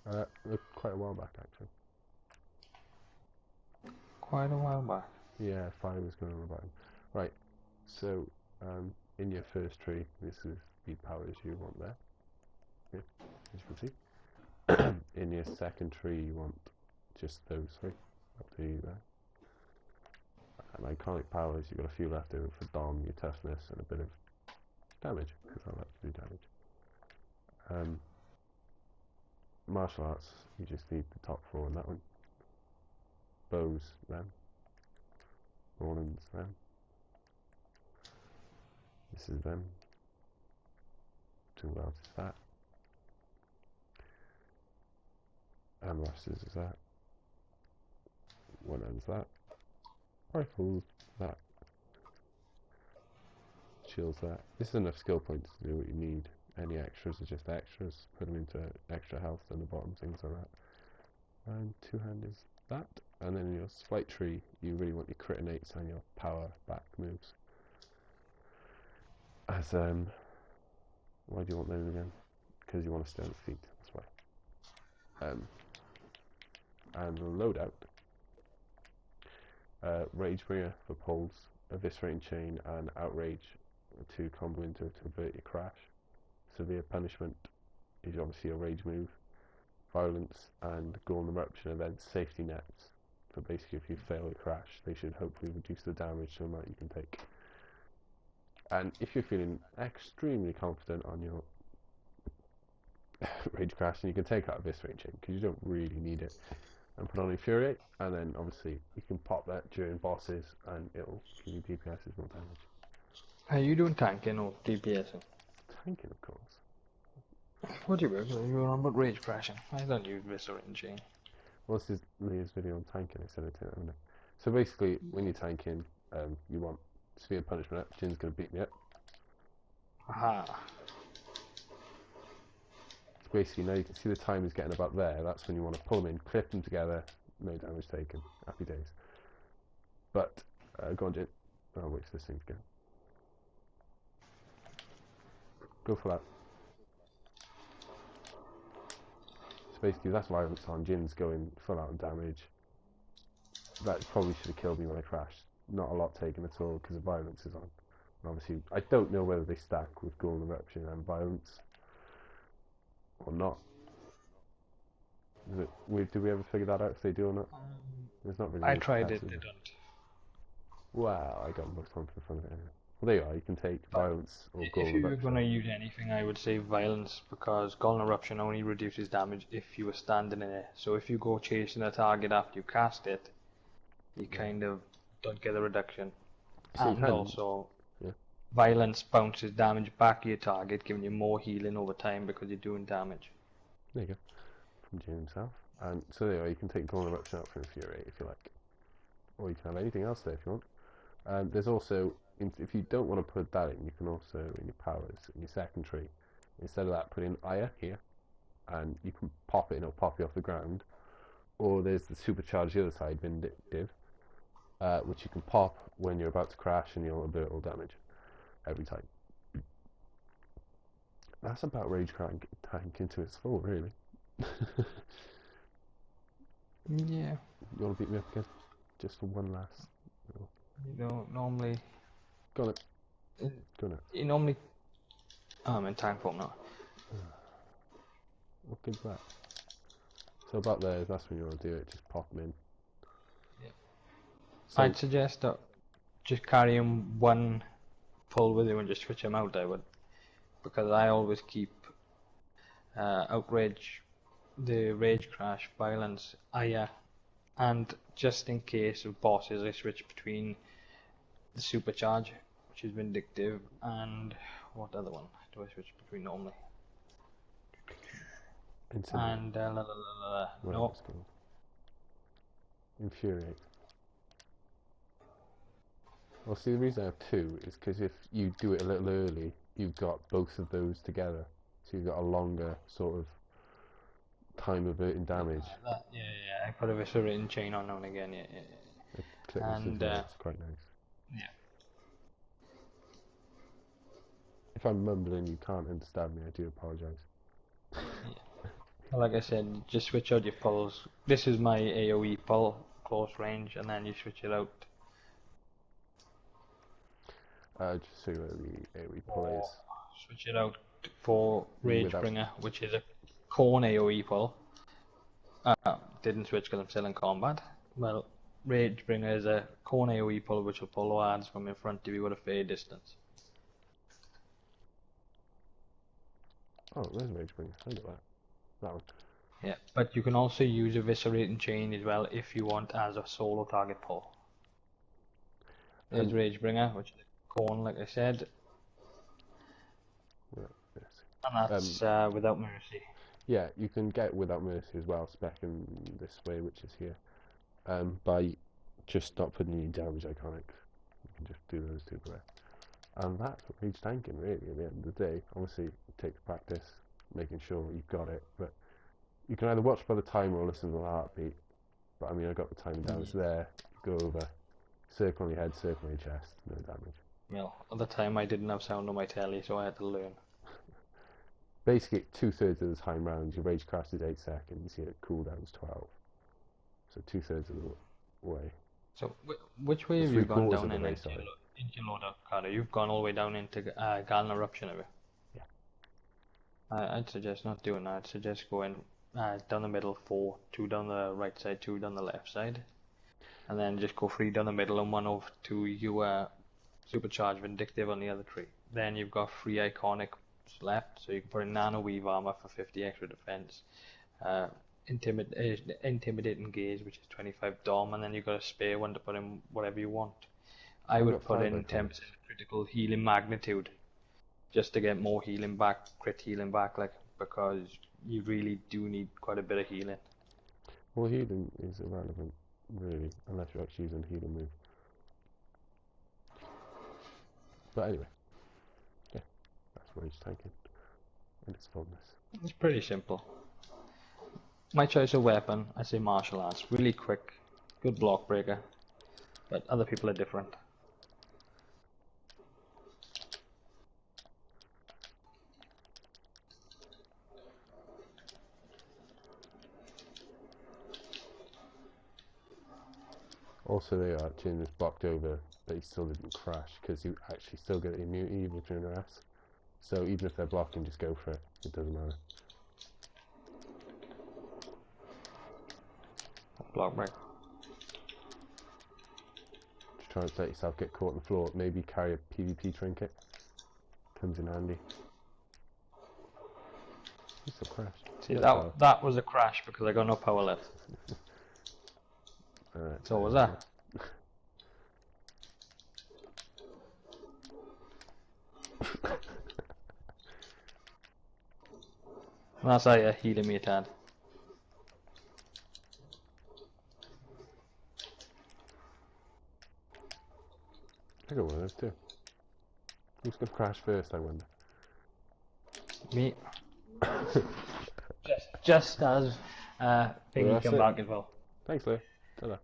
Quite a while back actually. Quite a while back. Yeah, fire was going on about him. Right, so in your first tree, this is the powers you want there. Yeah, as you can see. In your second tree, you want just those three. Up to you there. And iconic powers, you've got a few left over for Dom, your toughness, and a bit of damage, because I like to do damage. Martial arts, you just need the top four on that one. Bows, them. Rollins, them. This is them. Two else is that. And rushes is that. One ends that. Rifles, that. Shields, that. This is enough skill points to do what you need. Any extras are just extras. Put them into extra health on the bottom, things like that. And two-hand is that. And then in your flight tree, you really want your crit innates and your power back moves. As why do you want those again? Because you want to stay on your feet. That's why. And loadout. Rage Bringer for pulls, Eviscerating Chain, and Outrage to combo into to avert your crash. Severe Punishment is obviously a rage move. Violence and Golden Eruption are then safety nets. So basically, if you fail a crash, they should hopefully reduce the damage to the amount you can take. And if you're feeling extremely confident on your rage crash, then you can take out Eviscerating Chain because you don't really need it. And put on Infuriate, and then obviously you can pop that during bosses, and it'll give you DPS's more damage. Are you doing tanking or DPSing? Tanking, of course. What do you work? You were on about rage crashing. I don't use Viscerating Chain. Well, this is Leah's video on tanking. I said it to her, haven't I? So basically, when you're tanking, you want severe punishment up. Jin's going to beat me up. Aha. So basically, now you can see the time is getting about there. That's when you want to pull them in, clip them together, no damage taken. Happy days. But, go on, Jin. I'll wait for this thing to go. Go for that. So basically, that's violence on. Jin's going full out on damage. That probably should have killed me when I crashed. Not a lot taken at all because the violence is on. And obviously, I don't know whether they stack with Golden Eruption and violence or not. Did we ever figure that out if they do or not? There's not really. I tried it, they don't. Wow, I got most confident from it anyway. Well, there you are. You can take violence or If Golden you were Eruption. going to use anything, I would say violence, because Golden Eruption only reduces damage if you were standing in it. So if you go chasing a target after you cast it, you kind of don't get a reduction. So And also, violence bounces damage back to your target, giving you more healing over time because you're doing damage. There you go. From Jin himself. And so there you are. You can take Golden Eruption out for Infuriate if you like. Or you can have anything else there if you want. There's also, if you don't want to put that in, you can also, in your powers, in your second tree, instead of that, put in Aya here, and you can pop it and it'll pop you off the ground. Or there's the supercharge the other side, Vindictive, which you can pop when you're about to crash and you'll avert all damage every time. That's about Rage Tank into its full, really. Yeah. You want to beat me up again? Just for one last. You don't normally. Go on it. Go on it. You normally. Oh, I'm in tank form now. What good's that? So about there, that's when you want to do it. Just pop them in. Yeah. So, I'd suggest that just carrying one pull with you and just switch them out. I would, because I always keep outrage, the rage crash, violence, Aya, and just in case of bosses, I switch between the supercharge, which is vindictive, and what other one do I switch between normally? And no. Infuriate. Well, see, the reason I have two is because if you do it a little early, you've got both of those together. So you've got a longer sort of time averting damage. Yeah, I put a Viscerating Chain on now and again, yeah. And it's quite nice. Yeah. If I'm mumbling, you can't understand me. I do apologise. Yeah. Like I said, just switch out your pulls. This is my AoE pull, close range, and then you switch it out. Just so where the AoE pull Or is switch it out for without. Ragebringer, which is a cone AoE pull. Didn't switch because I'm still in combat. Well, Ragebringer is a cone AoE pull which will pull wards from in front of you at a fair distance. Oh, there's Ragebringer. I know that one. Yeah, but you can also use Eviscerating Chain as well if you want as a solo target pull. There's And Ragebringer, which is a cone, like I said, yes. and that's without mercy. Yeah, you can get without mercy as well, specking this way, which is here, by just not putting any damage iconics. You can just do those two there. And that's what rage tanking really at the end of the day. Obviously it takes practice, making sure you've got it, but you can either watch by the timer or listen to the heartbeat. But I mean, I got the timer down, it's there, go over, circle on your head, circle on your chest, no damage. Well, at the time I didn't have sound on my telly, so I had to learn. Basically, 2/3 of the time round, your rage crash is 8 seconds, your cooldown's 12. So 2/3 of the way. So, which way have you gone down in into Loadout, Carter? You've gone all the way down into Galen Eruption, have you? Yeah. I'd suggest not doing that. I'd suggest going down the middle, 4, 2 down the right side, 2 down the left side. And then just go 3 down the middle and 1 over to your Supercharged Vindictive on the other 3. Then you've got 3 iconics left, so you can put in Nano Weave Armor for 50 extra defense. Intimidating Gaze, which is 25 Dom, and then you've got a spare one to put in whatever you want. I would put in 10% critical healing magnitude, just to get more healing back, crit healing back, like, because you really do need quite a bit of healing. Well, healing is irrelevant, really, unless you're actually using a healing move. But anyway, yeah, that's rage tanking and its fullness. It's pretty simple. My choice of weapon, I say martial arts. Really quick, good block breaker, but other people are different. Also, they are Chin is blocked over, but he still didn't crash because you actually still get immunity with Generous. So even if they're blocking, just go for it. It doesn't matter. Block break. Just try and let yourself get caught on the floor. Maybe carry a PvP trinket. Comes in handy. He still crashed. See, that was a crash because I got no power left. So was that. That's how you're healing me a tad. I got one of those too. Who's going to crash first, I wonder? Me. just as Piggy come back as well. Thanks, Lou. Ta-da.